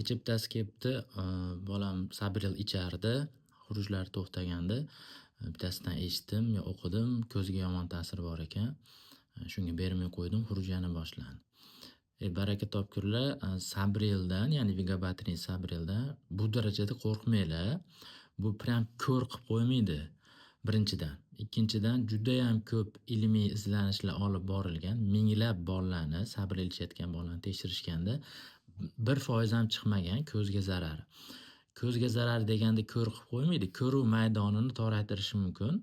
Kecha bittasi kelibdi, bolam Sabril ichardi, xurujlari to'xtagandi. Bittasidan eshitdim, o'qidim, ko'ziga yomon ta'siri bor ekan. Shunga bermay qo'ydim, xuruj yana boshlandi. Baraka topkurlar, Sabrildan, ya'ni Vigabatrin Sabrildan bu darajada qo'rqmanglar. Bu prям ko'r qilib qo'ymaydi. Birinchidan. Ikkinchidan, judayam ko'p ilmiy izlanishlar olib borilgan. Minglab bolalarni, Sabril ichayotgan bolalarni tekshirishganda 1% ham chiqmagan ko'zga zarari. Ko'zga zarar deganda ko'r qilib qo'ymaydi. Ko'ruv maydonini toraytirishi mumkin.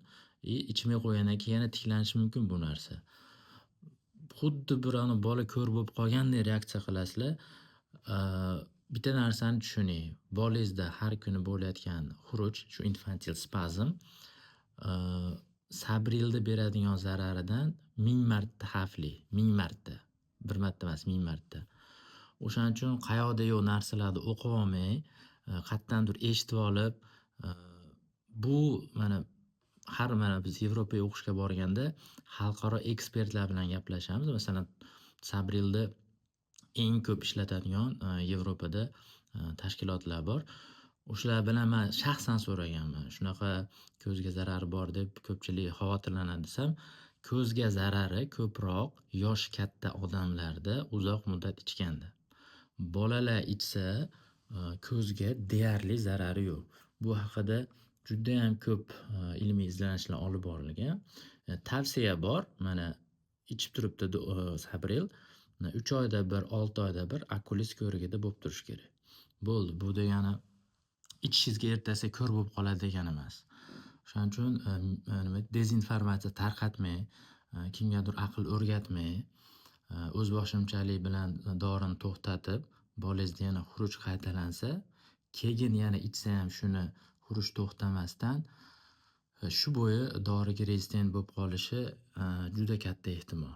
Ichmay qo'ygandan keyin yana tiklanishi mumkin bu narsa. Xuddi birovni bola ko'r bo'lib qolganday reaksiya qilasizlar. Bitta narsani tushuning. Bolangizda har kuni bo'layotgan xuruj, shu infantil spazm, Sabrilda beradigan zararidan 1000 marta xavfli. 1000 marta. Bir marta emas, 1000 marta. O'shaning uchun qayoqda yo'q narsalarni o'qib olmay, qayerdandir eshitib olib, bu mana biz Yevropaga o'qishga borganda xalqaro ekspertlar bilan gaplashamiz. Masalan, Sabrilni eng ko'p ishlatadigan Yevropada tashkilotlar bor. O'shalar bilan men shaxsan so'raganman. Shunaqa ko'zga zarari bor deb ko'pchilik xavotirlanadi desam, ko'zga zarari ko'proq yosh katta odamlarda uzoq muddat ichganda. Bolalar ichsa ko'zga deyarli zarari yo'q. Bu haqida juda ham ko'p ilmiy izlanishlar olib borilgan. Tavsiya bor. Mana ichib turibdi Sabril. 3 oyda bir, 6 oyda bir okulist ko'rigida bo'lib turish kerak. Bo'ldi. Bu degani ichishingizga ertasi ko'r bo'lib qoladi degani emas. O'shaning uchun dezinformatsiya tarqatmay, kimgadir aql o'rgatmay, o'z boshimchalik bilan dorini to'xtatib, bolangizda yana xuruj qaytalansa, keyin yana ichsa ham shuni xuruj to'xtamasdan shu bo'yi doriga rezistent bo'lib qolishi juda katta ehtimol.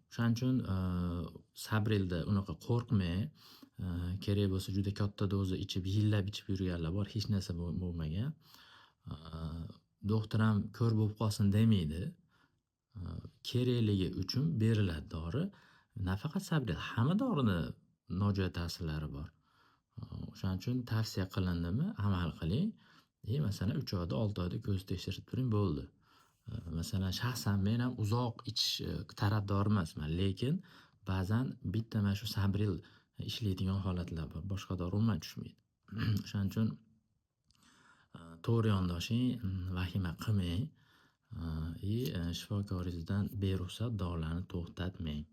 O'shaning uchun Sabrilda unaqa qo'rqmay, kerak bo'lsa juda katta doza ichib, yillab ichib yurganlar bor, hech narsa bo'lmagan. Doktor ham ko'r bo'lib qolsin demaydi. Kerakligi uchun beriladi dori. Nafaqat Sabril, hamma dorini nojo'ya ta'sirlari bor. O'shaning uchun tavsiya qilindimi, amal qiling. Masalan 3 oyda, 6 oyda ko'z tekshirib turing, bo'ldi. Masalan, shaxsan men ham uzoq ichish tarafdori emasman, lekin ba'zan bitta mana shu Sabril ishlaydigan holatlar bor. Boshqa dori umuman tushmaydi. O'shaning uchun to'g'ri yondoshing, vahima qilmang, shifokoringizdan beruxsat dorilarni to'xtatmang.